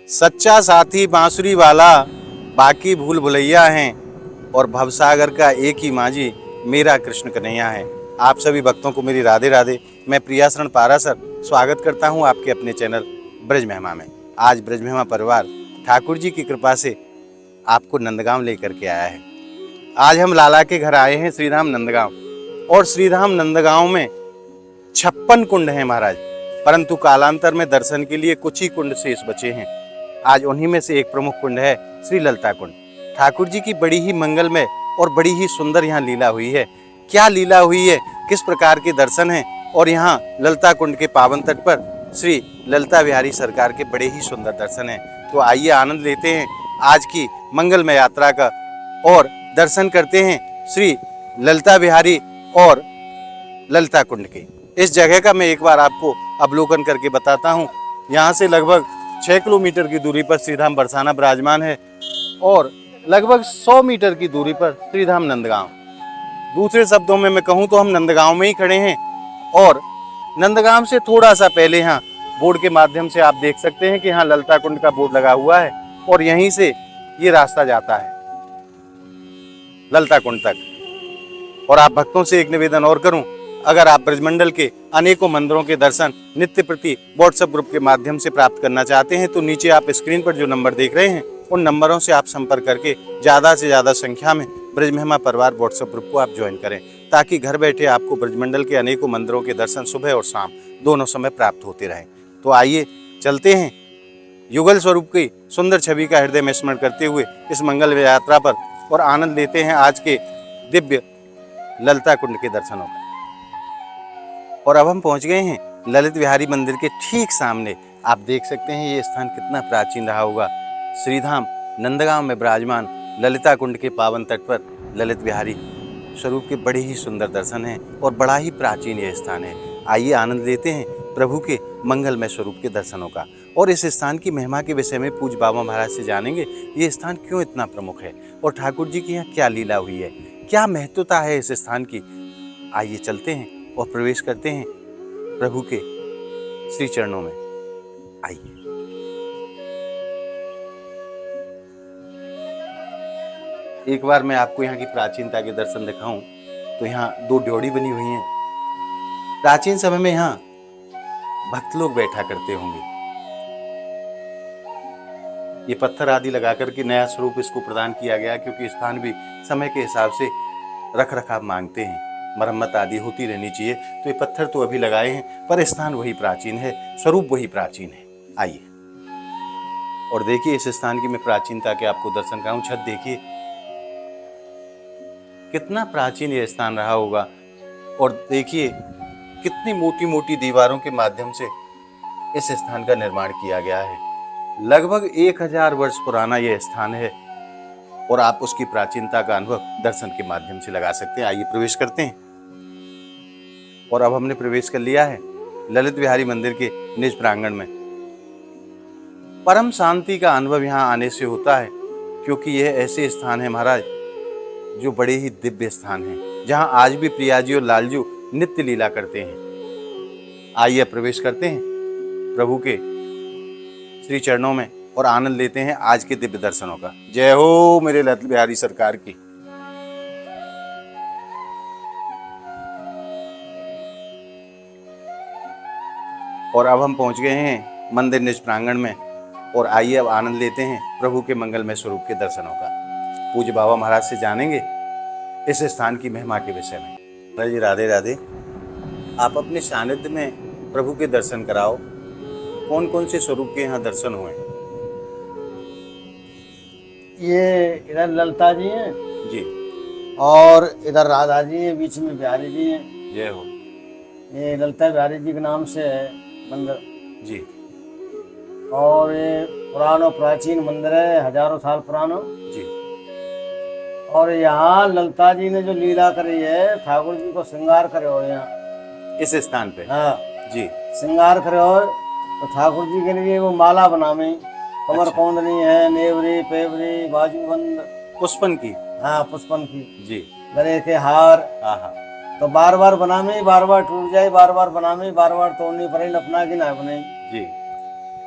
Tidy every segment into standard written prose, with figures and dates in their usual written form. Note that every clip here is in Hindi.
सच्चा साथी बांसुरी वाला, बाकी भूल भुलैया हैं, और भवसागर का एक ही माझी मेरा कृष्ण कन्हैया है। आप सभी भक्तों को मेरी राधे राधे। मैं प्रियाशरण पारासर स्वागत करता हूं आपके अपने चैनल ब्रज महिमा में। आज ब्रज महिमा परिवार ठाकुर जी की कृपा से आपको नंदगांव लेकर के आया है। आज हम लाला के घर आए हैं, श्रीधाम नंदगांव, और श्रीधाम नंदगांव में 56 कुंड हैं महाराज, परंतु कालांतर में दर्शन के लिए कुछ ही कुंड शेष बचे हैं। आज उन्हीं में से एक प्रमुख कुंड है श्री ललिता कुंड। ठाकुर जी की बड़ी ही मंगलमय और बड़ी ही सुंदर यहाँ लीला हुई है। क्या लीला हुई है, किस प्रकार के दर्शन हैं, और यहाँ ललिता कुंड के पावन तट पर श्री ललिता बिहारी सरकार के बड़े ही सुंदर दर्शन हैं। तो आइए आनंद लेते हैं आज की मंगलमय यात्रा का और दर्शन करते हैं श्री ललिता बिहारी और ललिता कुंड के। इस जगह का मैं एक बार आपको अवलोकन करके बताता हूँ। यहाँ से लगभग 6 किलोमीटर की दूरी पर श्रीधाम बरसाना विराजमान है और लगभग 100 मीटर की दूरी पर श्रीधाम नंदगांव। दूसरे शब्दों में मैं कहूँ तो हम नंदगांव में ही खड़े हैं, और नंदगांव से थोड़ा सा पहले यहाँ बोर्ड के माध्यम से आप देख सकते हैं कि यहाँ ललिता कुंड का बोर्ड लगा हुआ है, और यहीं से ये रास्ता जाता है ललिता कुंड तक। और आप भक्तों से एक निवेदन और करूं, अगर आप ब्रजमंडल के अनेकों मंदिरों के दर्शन नित्य प्रति व्हाट्सएप ग्रुप के माध्यम से प्राप्त करना चाहते हैं तो नीचे आप स्क्रीन पर जो नंबर देख रहे हैं उन नंबरों से आप संपर्क करके ज़्यादा से ज़्यादा संख्या में ब्रज महिमा परिवार व्हाट्सएप ग्रुप को आप ज्वाइन करें, ताकि घर बैठे आपको ब्रजमंडल के अनेकों मंदिरों के दर्शन सुबह और शाम दोनों समय प्राप्त होते रहें। तो आइए चलते हैं युगल स्वरूप की सुंदर छवि का हृदय में स्मरण करते हुए इस मंगल यात्रा पर, और आनंद लेते हैं आज के दिव्य ललिता कुंड के दर्शनों का। और अब हम पहुंच गए हैं ललित विहारी मंदिर के ठीक सामने। आप देख सकते हैं ये स्थान कितना प्राचीन रहा होगा। श्रीधाम नंदगांव में विराजमान ललिता कुंड के पावन तट पर ललित विहारी स्वरूप के बड़े ही सुंदर दर्शन हैं और बड़ा ही प्राचीन यह स्थान है। आइए आनंद लेते हैं प्रभु के मंगलमय स्वरूप के दर्शनों का, और इस स्थान की महिमा के विषय में पूज्य बाबा महाराज से जानेंगे ये स्थान क्यों इतना प्रमुख है और ठाकुर जी की यहाँ क्या लीला हुई है, क्या महत्वता है इस स्थान की। आइए चलते हैं और प्रवेश करते हैं प्रभु के श्री चरणों में। आइए। एक बार मैं आपको यहाँ की प्राचीनता के दर्शन दिखाऊं तो यहाँ 2 ड्योढ़ी बनी हुई हैं। प्राचीन समय में यहाँ भक्त लोग बैठा करते होंगे। ये पत्थर आदि लगा करके नया स्वरूप इसको प्रदान किया गया, क्योंकि स्थान भी समय के हिसाब से रख रखाव मांगते हैं, मरम्मत आदि होती रहनी चाहिए। तो ये पत्थर तो अभी लगाए हैं, पर स्थान वही प्राचीन है, स्वरूप वही प्राचीन है। आइए और देखिए इस स्थान की मैं प्राचीनता के आपको दर्शन कराऊं। छत देखिए कितना प्राचीन ये स्थान रहा होगा, और देखिए कितनी मोटी मोटी दीवारों के माध्यम से इस स्थान का निर्माण किया गया है। लगभग 1000 वर्ष पुराना यह स्थान है, और आप उसकी प्राचीनता का अनुभव दर्शन के माध्यम से लगा सकते हैं। आइए प्रवेश करते हैं। और अब हमने प्रवेश कर लिया है ललित विहारी मंदिर के निज प्रांगण में। परम शांति का अनुभव यहाँ आने से होता है, क्योंकि यह ऐसे स्थान है महाराज जो बड़े ही दिव्य स्थान हैं, जहाँ आज भी प्रिया जी और लालजू नित्य लीला करते हैं। आइए प्रवेश करते हैं प्रभु के श्री चरणों में और आनंद लेते हैं आज के दिव्य दर्शनों का। जय हो मेरे ललित बिहारी सरकार की। और अब हम पहुंच गए हैं मंदिर निज प्रांगण में, और आइए अब आनंद लेते हैं प्रभु के मंगलमय स्वरूप के दर्शनों का। पूज्य बाबा महाराज से जानेंगे इस स्थान की महिमा के विषय में। जी राधे राधे। आप अपने सानिध्य में प्रभु के दर्शन कराओ। कौन कौन से स्वरूप के यहाँ दर्शन हुए? ये इधर ललिता जी हैं जी, और इधर राधा जी हैं, बीच में बिहारी जी हैं। जय हो। ये ललिता बिहारी जी के नाम से है मंदिर जी और ये पुराना प्राचीन मंदिर है, हजारों साल पुराना जी। और यहाँ ललिता जी ने जो लीला करी है, ठाकुर जी को श्रृंगार करे हो यहाँ इस स्थान पे? हाँ जी। श्रृंगार करे हो तो ठाकुर जी के लिए वो माला बनावे, कमर अच्छा। कौंदनी है, नेवरी पेवरी बाजूबंद पुष्पन की? हाँ पुष्पन की, जी। गले के हार। हाँ। तो बार बार बनावे, बार बार टूट जाए, बार बार बनावे, बार बार तोड़नी पड़े, अपना की ना बने। जी।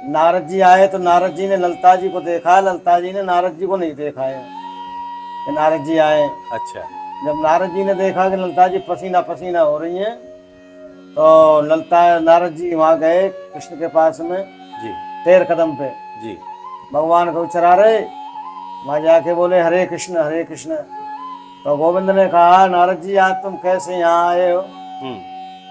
नारद जी आए तो नारद जी ने ललता जी को देखा, ललता जी ने नारद जी को नहीं देखा है कि नारद जी आए। अच्छा। जब नारद जी ने देखा कि ललता जी पसीना पसीना हो रही हैं, तो ललता नारद जी वहाँ गए कृष्ण के पास में जी। 13 कदम पे जी। भगवान को चरा रहे। वहाँ जाके बोले हरे कृष्ण हरे कृष्ण। तो गोविंद ने कहा नारद जी आज तुम कैसे यहाँ आए हो?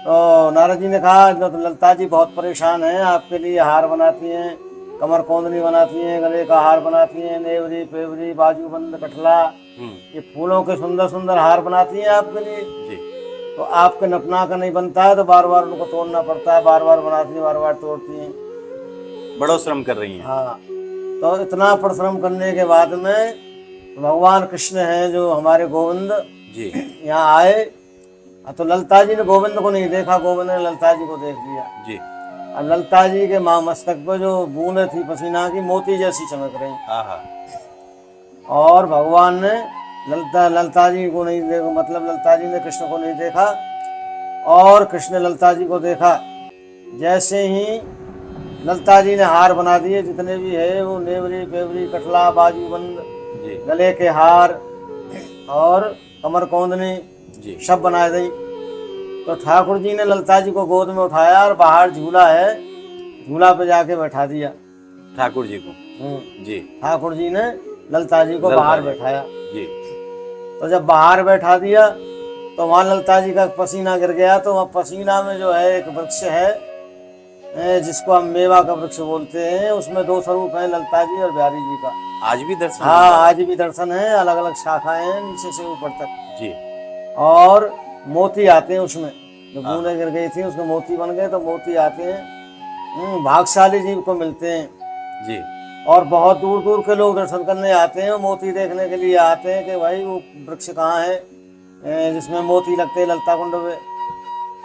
तो नारद जी ने कहा तो ललता जी बहुत परेशान हैं, आपके लिए हार बनाती हैं, कमर कोंदनी बनाती हैं, गले का हार बनाती हैं, नेवरी पेवरी बाजूबंद कठला, ये फूलों के सुंदर सुंदर हार बनाती हैं आपके लिए। जी। तो आपके नपना का नहीं बनता है तो बार बार उनको तोड़ना पड़ता है, बार बार बनाती हैं बार बार तोड़ती हैं। बड़ा श्रम कर रही हैं। हाँ, तो इतना परिश्रम करने के बाद में भगवान कृष्ण हैं जो हमारे गोविंद जी। यहाँ आए। तो ललता जी ने गोविंद को नहीं देखा, गोविंद ने ललता जी को देख लिया। जी। और ललता जी के माँ मस्तक पर जो बूंदें थी पसीना की मोती जैसी चमक रही। आहा। और भगवान ने ललता जी को नहीं देखा, मतलब ललता जी ने कृष्ण को नहीं देखा और कृष्ण ने ललता जी को देखा। जैसे ही ललता जी ने हार बना दिए जितने भी है वो नेवरी पेवरी कठला बाजूबंद जी। गले के हार और कमर कोंदनी जी। सब बना दी। तो ठाकुर जी ने ललता जी को गोद में उठाया और बाहर झूला है, झूला पे जाके बैठा दिया ठाकुर जी को। जी। ठाकुर जी ने ललता जी को ललता बाहर जी। बैठाया। जी। तो जब बाहर बैठा दिया तो वहाँ ललता जी का पसीना गिर गया। तो वहाँ पसीना में जो है एक वृक्ष है जिसको हम मेवा का वृक्ष बोलते हैं, उसमें 2 स्वरूप हैं ललता जी और बिहारी जी का। आज भी दर्शन हाँ, होता है? आज भी दर्शन है, अलग अलग शाखाएं हैं नीचे से ऊपर तक। जी। और मोती आते हैं उसमें, जो हाँ। बूंदें गिर गई थी उसमें मोती बन गए तो मोती आते हैं। भाग्यशाली जीव को मिलते हैं। जी। और बहुत दूर दूर के लोग दर्शन करने आते हैं, मोती देखने के लिए आते हैं कि भाई वो वृक्ष कहाँ है जिसमें मोती लगते हैं ललता कुंड में।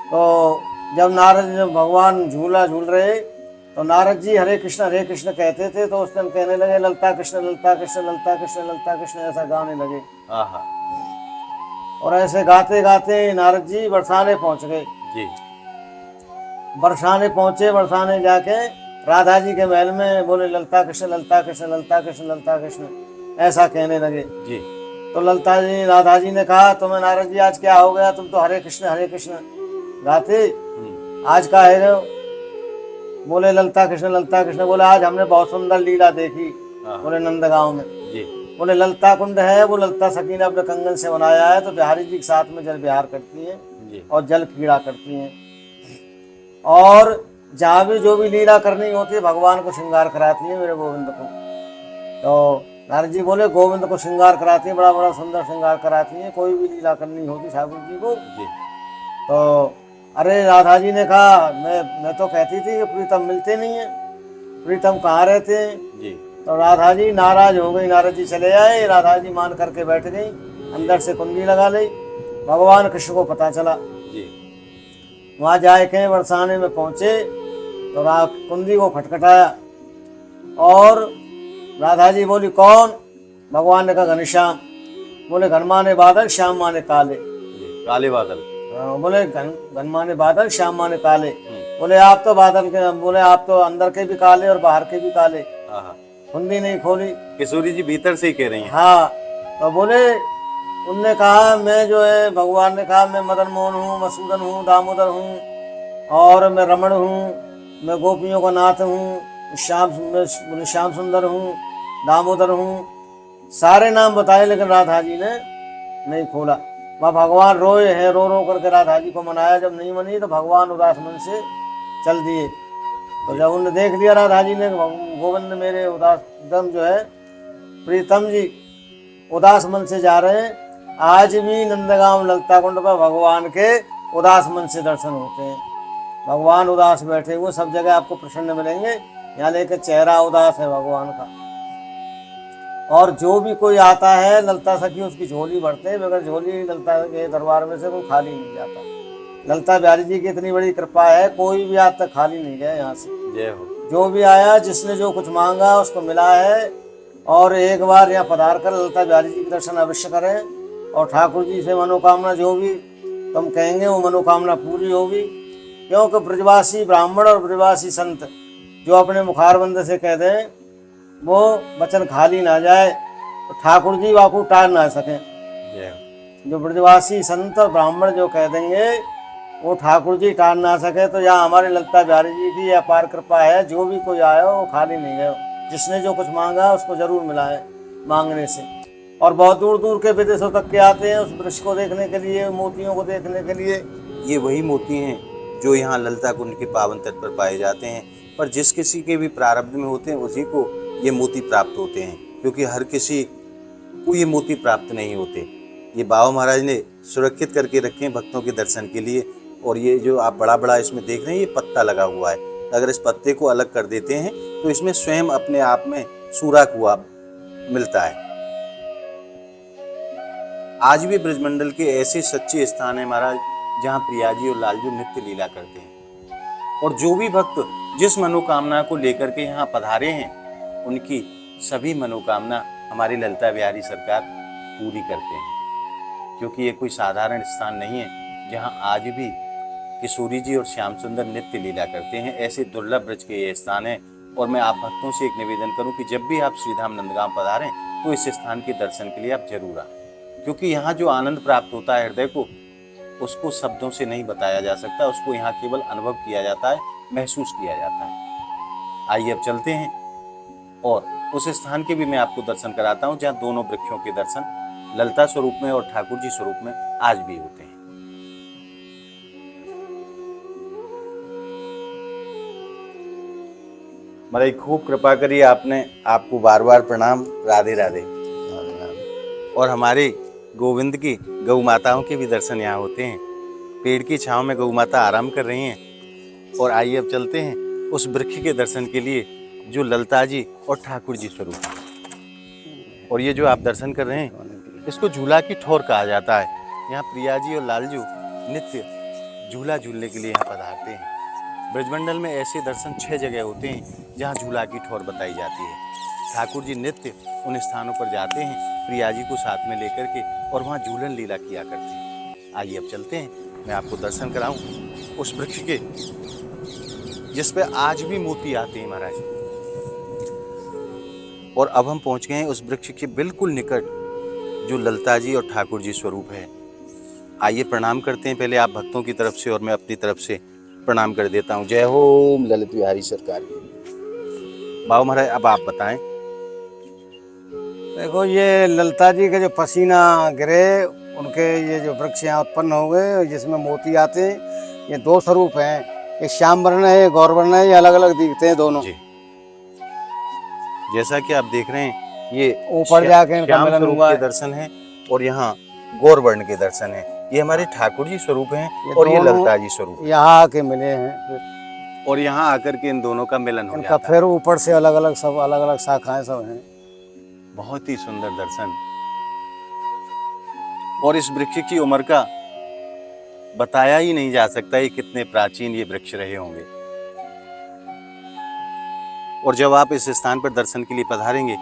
तो जब जब भगवान झूला झूल रहे तो नारद जी हरे कृष्ण कहते थे, तो उस टाइम कहने लगे ललता कृष्ण ललता कृष्ण ललता कृष्ण ललता कृष्ण, ऐसा गाने लगे। आहा। और ऐसे गाते गाते नारद जी बरसाने पहुंच गए। जी। बरसाने पहुंचे, बरसाने जाके राधा जी के महल में बोले ललता कृष्ण ललता कृष्ण ललता कृष्ण ललता कृष्ण, ऐसा कहने लगे। जी। तो ललता जी राधा जी ने कहा तुम्हें नारद जी आज क्या हो गया, तुम तो हरे कृष्ण गाते, आज का है रहे? बोले ललता कृष्ण। बोले आज हमने बहुत सुंदर लीला देखी, बोले नंदगांव में। जी। बोले ललता कुंड है, वो ललता सकी ने अपने कंगन से बनाया है, तो बिहारी जी के साथ में जल विहार करती हैं और जल क्रीड़ा करती हैं। और जहाँ भी जो भी लीला करनी होती है भगवान को श्रृंगार कराती है मेरे गोविंद को। तो नारद जी बोले गोविंद को श्रृंगार कराती है, बड़ा बड़ा सुंदर श्रृंगार कराती है, कोई भी लीला करनी होती ठाकुर जी को। तो अरे राधा जी ने कहा मैं तो कहती थी कि प्रीतम मिलते नहीं है, प्रीतम कहाँ रहते हैं जी। तो राधा जी नाराज हो गई, नारद जी चले आए, राधा जी मान करके बैठ गई, अंदर से कुंडी लगा ली। भगवान कृष्ण को पता चला जी। वहाँ जाए के बरसाने में पहुँचे तो कुंडी को खटखटाया और राधा जी बोली कौन? भगवान ने कहा घनश्याम। बोले घन माने बादल श्याम माने काले। काले बादल। बोले घन माने बादल श्याम माने काले। बोले आप तो बादल के, बोले आप तो अंदर के भी काले और बाहर के भी काले। कुंडी नहीं खोली। किशोरी जी भीतर से ही कह रही हैं। हाँ, तो बोले उनने कहा मैं जो है, भगवान ने कहा मैं मदन मोहन हूँ, मसूदन हूँ, दामोदर हूँ और मैं रमण हूँ, मैं गोपियों का नाथ हूँ, श्याम सुंदर हूँ, दामोदर हूँ, सारे नाम बताए, लेकिन राधा जी ने नहीं खोला। वह भगवान रोए हैं, रो रो करके राधा जी को मनाया, जब नहीं मनी तो भगवान उदास मन से चल दिए। तो जब उन्होंने देख लिया राधा जी ने गोविंद मेरे उदास दम जो है प्रीतम जी उदास मन से जा रहे हैं, आज भी नंदगांव ललता कुंड पर भगवान के उदास मन से दर्शन होते हैं। भगवान उदास बैठे हुए सब जगह आपको प्रसन्न मिलेंगे, यहाँ लेकर चेहरा उदास है भगवान का। और जो भी कोई आता है ललता सखी उसकी झोली भरते हैं, मगर झोली ललता के दरबार में से कोई खाली नहीं जाता। ललता बिहारी जी की इतनी बड़ी कृपा है, कोई भी आज तक खाली नहीं गया यहाँ से। जय हो। जो भी आया जिसने जो कुछ मांगा उसको मिला है। और एक बार यहाँ पधार कर ललता बिहारी जी के दर्शन अवश्य करें और ठाकुर जी से मनोकामना जो भी तुम कहेंगे वो मनोकामना पूरी होगी। क्योंकि ब्रजवासी ब्राह्मण और ब्रजवासी संत जो अपने मुखारबंद से कह दें वो वचन खाली ना जाए, तो ठाकुर जी बापू टाल ना सकें। जय हो। जो ब्रजवासी संत और ब्राह्मण जो कह देंगे वो ठाकुर जी टाल ना सके। तो यहाँ हमारे ललता बिहारी जी की अपार कृपा है, जो भी कोई आया वो खाली नहीं गया। जिसने जो कुछ मांगा उसको जरूर मिला है मांगने से। और बहुत दूर दूर के विदेशों तक के आते हैं उस वृक्ष को देखने के लिए, मोतियों को देखने के लिए। ये वही मोती हैं जो यहाँ ललता कुंड के पावन तट पर पाए जाते हैं, पर जिस किसी के भी प्रारब्ध में होते हैं उसी को ये मोती प्राप्त होते हैं, क्योंकि हर किसी को ये मोती प्राप्त नहीं होते। ये बाबा महाराज ने सुरक्षित करके रखे हैं भक्तों के दर्शन के लिए। और ये जो आप बड़ा बड़ा इसमें देख रहे हैं, ये पत्ता लगा हुआ है। अगर इस पत्ते को अलग कर देते हैं तो इसमें स्वयं अपने आप में सूरा कुआ मिलता है। आज भी ब्रजमंडल के ऐसे सच्चे स्थान है महाराज जहाँ प्रियाजी और लालजू नित्य लीला करते हैं। और जो भी भक्त जिस मनोकामना को लेकर के यहाँ पधारे हैं उनकी सभी मनोकामना हमारी ललता बिहारी सरकार पूरी करते हैं। क्योंकि ये कोई साधारण स्थान नहीं है जहाँ आज भी किशोरी जी और श्याम सुंदर नित्य लीला करते हैं। ऐसे दुर्लभ ब्रज के ये स्थान है। और मैं आप भक्तों से एक निवेदन करूं कि जब भी आप श्रीधाम नंदगांव पधारें तो इस स्थान के दर्शन के लिए आप जरूर आएं, क्योंकि यहाँ जो आनंद प्राप्त होता है हृदय को, उसको शब्दों से नहीं बताया जा सकता। उसको यहाँ केवल अनुभव किया जाता है, महसूस किया जाता है। आइए अब चलते हैं और उस स्थान के भी मैं आपको दर्शन कराता हूँ जहाँ दोनों वृक्षों के दर्शन ललता स्वरूप में और ठाकुर जी स्वरूप में आज भी होते हैं। महाराज खूब कृपा करिए, आपने आपको बार बार प्रणाम। राधे राधे। और हमारे गोविंद की गौ माताओं के भी दर्शन यहाँ होते हैं। पेड़ की छांव में गौ माता आराम कर रही हैं। और आइए अब चलते हैं उस वृक्ष के दर्शन के लिए जो ललता जी और ठाकुर जी स्वरूप है। और ये जो आप दर्शन कर रहे हैं इसको झूला की ठोर कहा जाता है। यहाँ प्रिया जी और लालजू नित्य झूला झूलने के लिए यहाँ पधारते हैं। ब्रजमंडल में ऐसे दर्शन 6 जगह होते हैं जहाँ झूला की ठोर बताई जाती है। ठाकुर जी नित्य उन स्थानों पर जाते हैं प्रिया जी को साथ में लेकर के और वहाँ झूलन लीला किया करते हैं। आइए अब चलते हैं, मैं आपको दर्शन कराऊं उस वृक्ष के जिस पे आज भी मोती आते हैं महाराज। और अब हम पहुंच गए हैं उस वृक्ष के बिल्कुल निकट जो ललता जी और ठाकुर जी स्वरूप है। आइए प्रणाम करते हैं पहले आप भक्तों की तरफ से और मैं अपनी तरफ से प्रणाम कर देता हूँ। जय हो ललित बिहारी सरकार की। बाबा महाराज अब आप बताएं। देखो ये ललता जी के जो पसीना गिरे उनके ये जो वृक्ष यहाँ उत्पन्न हो गए जिसमें मोती आते हैं, ये 2 स्वरूप हैं। एक श्याम वर्ण है, गौर वर्ण है। ये अलग अलग दिखते हैं दोनों जी। जैसा कि आप देख रहे हैं ये ऊपर जाके इनका श्याम मिलन स्वरूप हुआ के है दर्शन है और यहाँ गौर वर्ण के दर्शन है। ये हमारे ठाकुर जी स्वरूप हैं और ये दोनों ललता जी स्वरूप है। यहाँ आके मिले हैं और यहाँ आकर के इन दोनों का मिलन हो इनका जाता है। फिर ऊपर से अलग अलग सब अलग अलग शाखाएं सब हैं। बहुत ही सुंदर दर्शन। और इस वृक्ष की उम्र का बताया ही नहीं जा सकता ये कितने प्राचीन ये वृक्ष रहे होंगे। और जब आप इस स्थान पर दर्शन के लिए पधारेंगे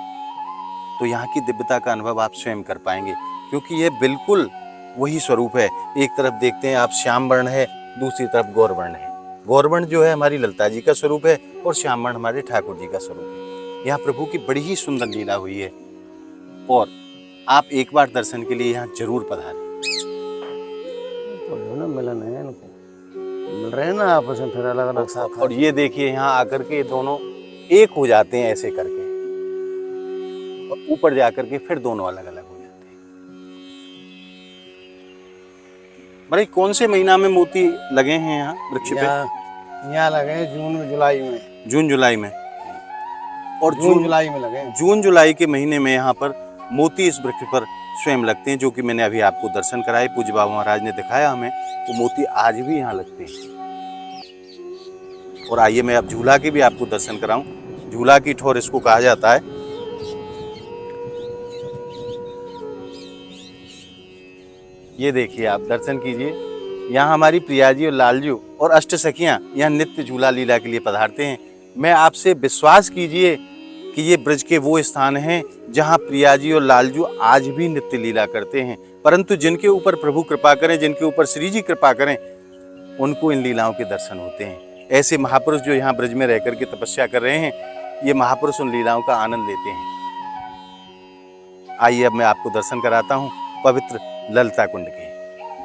तो यहाँ की दिव्यता का अनुभव आप स्वयं कर पाएंगे, क्योंकि ये बिल्कुल वही स्वरूप है। एक तरफ देखते हैं आप श्याम वर्ण है, दूसरी तरफ गौर वर्ण है। गौर वर्ण जो है हमारी ललता जी का स्वरूप है और श्याम वर्ण हमारे ठाकुर जी का स्वरूप है। यहाँ प्रभु की बड़ी ही सुंदर लीला हुई है और आप एक बार दर्शन के लिए यहाँ जरूर पधारें। तो जो ना मिलन है इनको, मिल रहे हैं ना आपस में फिर अलग अलग शाखा। और ये देखिए यहाँ आकर के दोनों एक हो जाते हैं ऐसे करके और ऊपर जाकर के फिर दोनों अलग अलग हो जाते हैं। भाई कौन से महीना में मोती लगे हैं यहाँ वृक्ष पे? यहाँ लगे हैं जून में, जुलाई में। जून जुलाई में। और जून जुलाई में लगे हैं। जून जुलाई के महीने में यहाँ पर मोती इस वृक्ष पर स्वयं लगते हैं, जो कि मैंने अभी आपको दर्शन कराए। पूज्य बाबा महाराज ने दिखाया हमें, वो मोती आज भी यहाँ लगते हैं। और आइए मैं अब झूला के भी आपको दर्शन कराऊं। झूला की ठोर इसको कहा जाता है। ये देखिए आप दर्शन कीजिए, यहाँ हमारी प्रिया जी और लालजू और अष्ट सखियां यहाँ नित्य झूला लीला के लिए पधारते हैं। मैं आपसे विश्वास कीजिए कि ये ब्रज के वो स्थान हैं जहाँ प्रिया जी और लालजू आज भी नित्य लीला करते हैं। परंतु जिनके ऊपर प्रभु कृपा करें, जिनके ऊपर श्री जी कृपा करें, उनको इन लीलाओं के दर्शन होते हैं। ऐसे महापुरुष जो यहाँ ब्रज में रह करके तपस्या कर रहे हैं, ये महापुरुष उन लीलाओं का आनंद लेते हैं। आइए अब मैं आपको दर्शन कराता हूँ पवित्र ललिता कुंड के,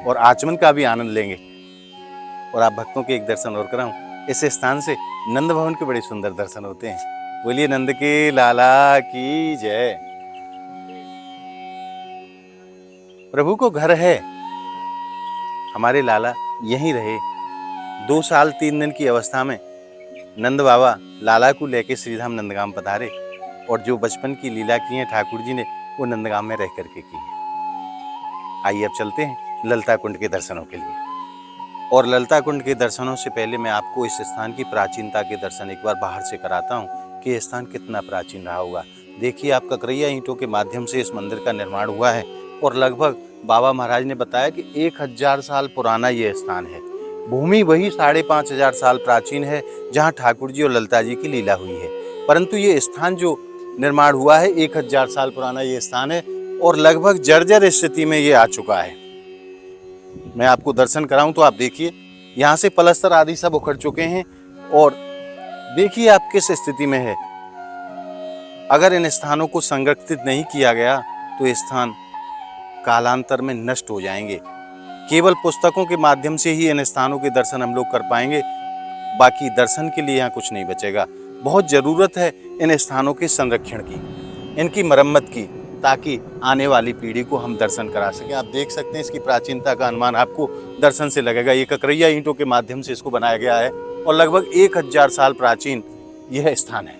और आचमन का भी आनंद लेंगे। और आप भक्तों के एक दर्शन और कराऊं। इस स्थान से नंद भवन के बड़े सुंदर दर्शन होते हैं। बोलिए नंद के लाला की जय। प्रभु को घर है, हमारे लाला यहीं रहे। 2 साल 3 दिन की अवस्था में नंद बाबा लाला को लेके श्रीधाम नंदगाम पधारे, और जो बचपन की लीला की है ठाकुर जी ने, वो नंदगाम में रह करके की है। आइए अब चलते हैं ललिता कुंड के दर्शनों के लिए। और ललिता कुंड के दर्शनों से पहले मैं आपको इस स्थान की प्राचीनता के दर्शन एक बार बाहर से कराता हूँ कि यह स्थान कितना प्राचीन रहा होगा। देखिए, आप ककरैया ईंटों के माध्यम से इस मंदिर का निर्माण हुआ है, और लगभग बाबा महाराज ने बताया कि 1000 साल पुराना ये स्थान है। भूमि वही 5500 साल प्राचीन है जहाँ ठाकुर जी और ललिता जी की लीला हुई है, परंतु ये स्थान जो निर्माण हुआ है 1000 साल पुराना ये स्थान है, और लगभग जर्जर स्थिति में ये आ चुका है। मैं आपको दर्शन कराऊं तो आप देखिए, यहाँ से पलस्तर आदि सब उखड़ चुके हैं, और देखिए आप किस स्थिति में है। अगर इन स्थानों को संरक्षित नहीं किया गया तो ये स्थान कालांतर में नष्ट हो जाएंगे। केवल पुस्तकों के माध्यम से ही इन स्थानों के दर्शन हम लोग कर पाएंगे, बाकी दर्शन के लिए यहाँ कुछ नहीं बचेगा। बहुत ज़रूरत है इन स्थानों के संरक्षण की, इनकी मरम्मत की, ताकि आने वाली पीढ़ी को हम दर्शन करा सकें। आप देख सकते हैं इसकी प्राचीनता का अनुमान आपको दर्शन से लगेगा। ये ककरैया ईंटों के माध्यम से इसको बनाया गया है, और लगभग 1000 साल प्राचीन यह स्थान है।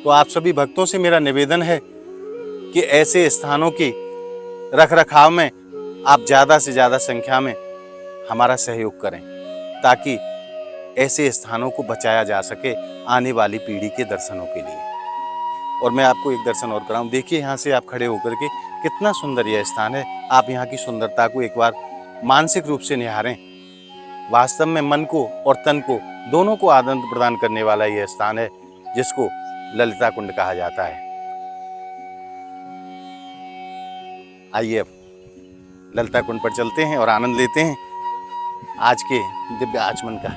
तो आप सभी भक्तों से मेरा निवेदन है कि ऐसे स्थानों की रख रखाव में आप ज़्यादा से ज़्यादा संख्या में हमारा सहयोग करें, ताकि ऐसे स्थानों को बचाया जा सके आने वाली पीढ़ी के दर्शनों के लिए। और मैं आपको एक दर्शन और कराऊं। देखिए, यहाँ से आप खड़े होकर के कितना सुंदर यह स्थान है। आप यहाँ की सुंदरता को एक बार मानसिक रूप से निहारें। वास्तव में मन को और तन को दोनों को आनंद प्रदान करने वाला यह स्थान है, जिसको ललिता कुंड कहा जाता है। आइए अब ललिता कुंड पर चलते हैं और आनंद लेते हैं आज के दिव्य आचमन का।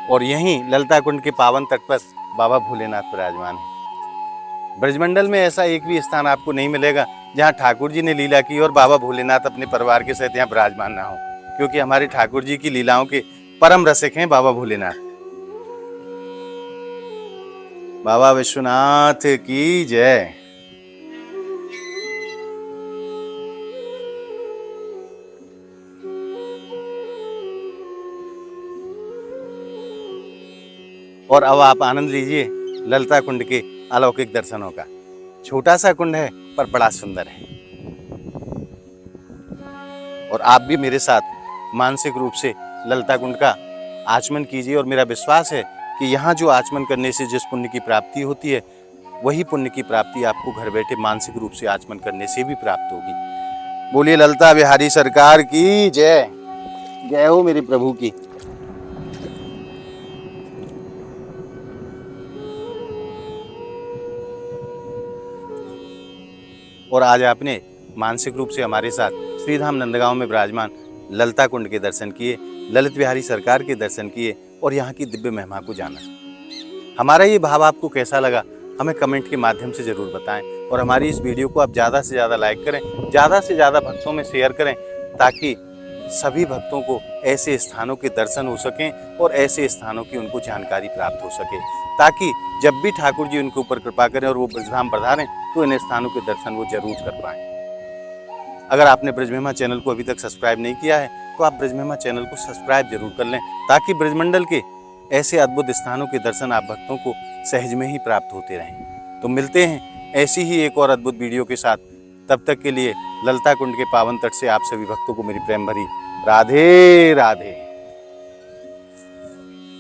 और यहीं ललिता कुंड के पावन तट पर बाबा भोलेनाथ विराजमान है। ब्रजमंडल में ऐसा एक भी स्थान आपको नहीं मिलेगा जहां ठाकुर जी ने लीला की और बाबा भोलेनाथ अपने परिवार के साथ यहाँ विराजमान ना हो, क्योंकि हमारे ठाकुर जी की लीलाओं के परम रसिक हैं बाबा भोलेनाथ। बाबा विश्वनाथ की जय। और अब आप आनंद लीजिए ललिता कुंड के अलौकिक दर्शनों का। छोटा सा कुंड है पर बड़ा सुंदर है, और आप भी मेरे साथ मानसिक रूप से ललिता कुंड का आचमन कीजिए। और मेरा विश्वास है कि यहाँ जो आचमन करने से जिस पुण्य की प्राप्ति होती है, वही पुण्य की प्राप्ति आपको घर बैठे मानसिक रूप से आचमन करने से भी प्राप्त होगी। बोलिए ललिता बिहारी सरकार की जय। जय हो मेरे प्रभु की। और आज आपने मानसिक रूप से हमारे साथ श्रीधाम नंदगांव में विराजमान ललिता कुंड के दर्शन किए, ललित बिहारी सरकार के दर्शन किए, और यहाँ की दिव्य महिमा को जाना। हमारा ये भाव आपको कैसा लगा हमें कमेंट के माध्यम से ज़रूर बताएं, और हमारी इस वीडियो को आप ज़्यादा से ज़्यादा लाइक करें, ज़्यादा से ज़्यादा भक्तों में शेयर करें, ताकि सभी भक्तों को ऐसे स्थानों के दर्शन हो सकें और ऐसे स्थानों की उनको जानकारी प्राप्त हो सके, ताकि जब भी ठाकुर जी उनके ऊपर कृपा करें और वो ब्रजधाम पधारें तो इन स्थानों के दर्शन वो जरूर कर पाएं। अगर आपने ब्रजमहिमा चैनल को अभी तक सब्सक्राइब नहीं किया है तो आप ब्रजमहिमा चैनल को सब्सक्राइब जरूर कर लें, ताकि ब्रजमंडल के ऐसे अद्भुत स्थानों के दर्शन आप भक्तों को सहज में ही प्राप्त होते रहें। तो मिलते हैं ऐसी ही एक और अद्भुत वीडियो के साथ। तब तक के लिए ललिता कुंड के पावन तट से आप सभी भक्तों को मेरी प्रेम भरी राधे राधे।